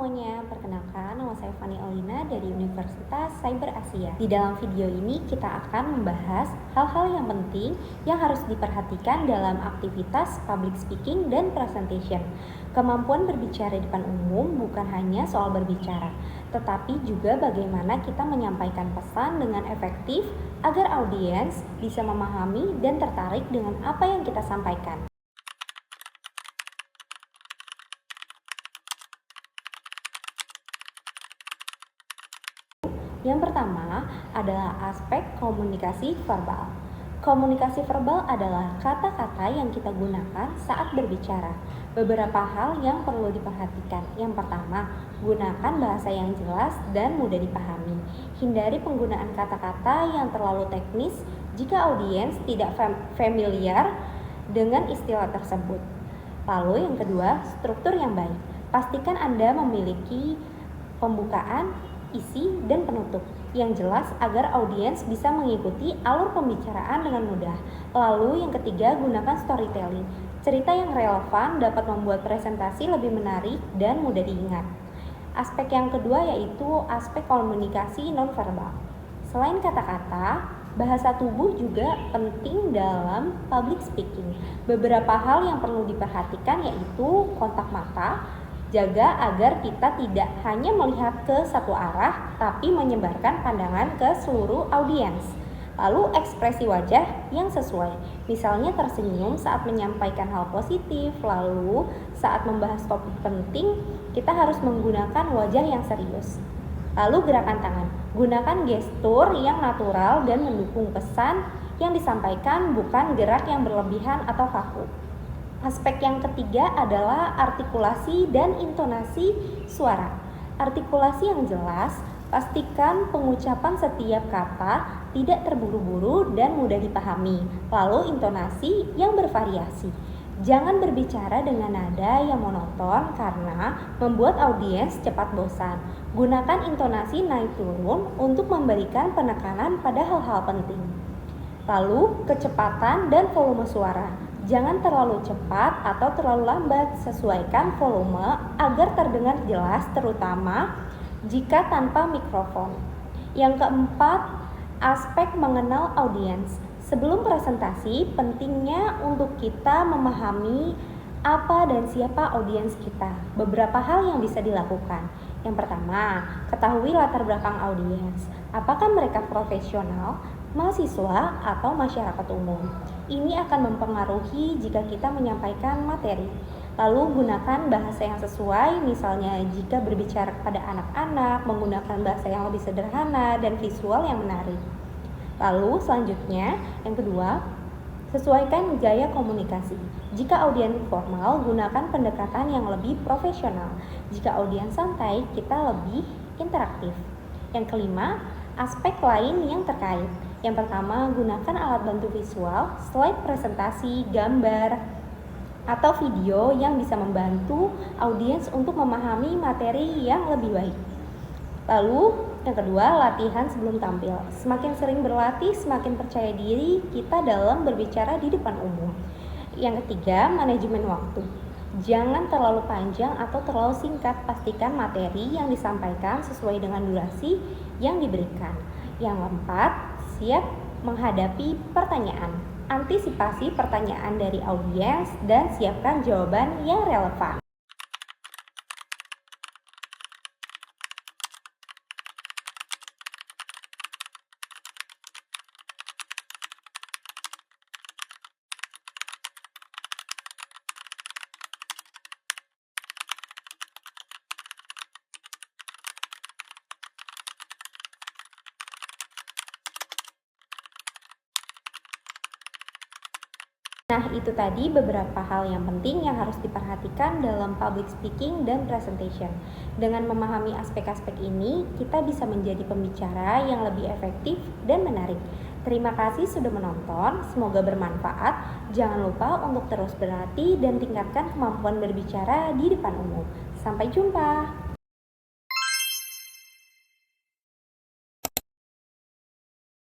semuanya, perkenalkan nama saya Fani Alina dari Universitas Cyber Asia. Di dalam video ini kita akan membahas hal-hal yang penting yang harus diperhatikan dalam aktivitas public speaking dan presentation. Kemampuan berbicara di depan umum bukan hanya soal berbicara, tetapi juga bagaimana kita menyampaikan pesan dengan efektif agar audiens bisa memahami dan tertarik dengan apa yang kita sampaikan. Yang pertama adalah aspek komunikasi verbal. Komunikasi verbal adalah kata-kata yang kita gunakan saat berbicara. Beberapa hal yang perlu diperhatikan. Yang pertama, gunakan bahasa yang jelas dan mudah dipahami. Hindari penggunaan kata-kata yang terlalu teknis jika audiens tidak familiar dengan istilah tersebut. Lalu yang kedua, struktur yang baik. Pastikan Anda memiliki pembukaan, isi, dan penutup yang jelas agar audiens bisa mengikuti alur pembicaraan dengan mudah. Lalu yang ketiga, gunakan storytelling. Cerita yang relevan dapat membuat presentasi lebih menarik dan mudah diingat. Aspek yang kedua yaitu aspek komunikasi nonverbal. Selain kata-kata, bahasa tubuh juga penting dalam public speaking. Beberapa hal yang perlu diperhatikan yaitu kontak mata. Jaga agar kita tidak hanya melihat ke satu arah, tapi menyebarkan pandangan ke seluruh audiens. Lalu ekspresi wajah yang sesuai, misalnya tersenyum saat menyampaikan hal positif. Lalu saat membahas topik penting, kita harus menggunakan wajah yang serius. Lalu gerakan tangan, gunakan gestur yang natural dan mendukung pesan yang disampaikan, bukan gerak yang berlebihan atau kaku. Aspek yang ketiga adalah artikulasi dan intonasi suara. Artikulasi yang jelas, pastikan pengucapan setiap kata tidak terburu-buru dan mudah dipahami. Lalu intonasi yang bervariasi. Jangan berbicara dengan nada yang monoton karena membuat audiens cepat bosan. Gunakan intonasi naik turun untuk memberikan penekanan pada hal-hal penting. Lalu kecepatan dan volume suara. Jangan terlalu cepat atau terlalu lambat, sesuaikan volume agar terdengar jelas, terutama jika tanpa mikrofon. Yang keempat, aspek mengenal audiens. Sebelum presentasi, pentingnya untuk kita memahami apa dan siapa audiens kita. Beberapa hal yang bisa dilakukan. Yang pertama, ketahui latar belakang audiens. Apakah mereka profesional, mahasiswa, atau masyarakat umum? Ini akan mempengaruhi jika kita menyampaikan materi. Lalu gunakan bahasa yang sesuai, misalnya jika berbicara kepada anak-anak, menggunakan bahasa yang lebih sederhana dan visual yang menarik. Lalu selanjutnya, yang kedua, sesuaikan gaya komunikasi. Jika audiens formal, gunakan pendekatan yang lebih profesional. Jika audiens santai, kita lebih interaktif. Yang kelima, aspek lain yang terkait. Yang pertama, gunakan alat bantu visual, slide presentasi, gambar, atau video yang bisa membantu audiens untuk memahami materi yang lebih baik. Lalu, yang kedua, latihan sebelum tampil. Semakin sering berlatih, semakin percaya diri kita dalam berbicara di depan umum. Yang ketiga, manajemen waktu. Jangan terlalu panjang atau terlalu singkat, pastikan materi yang disampaikan sesuai dengan durasi yang diberikan. Yang keempat, siap menghadapi pertanyaan. Antisipasi pertanyaan dari audiens dan siapkan jawaban yang relevan. Nah, itu tadi beberapa hal yang penting yang harus diperhatikan dalam public speaking dan presentation. Dengan memahami aspek-aspek ini, kita bisa menjadi pembicara yang lebih efektif dan menarik. Terima kasih sudah menonton, semoga bermanfaat. Jangan lupa untuk terus berlatih dan tingkatkan kemampuan berbicara di depan umum. Sampai jumpa!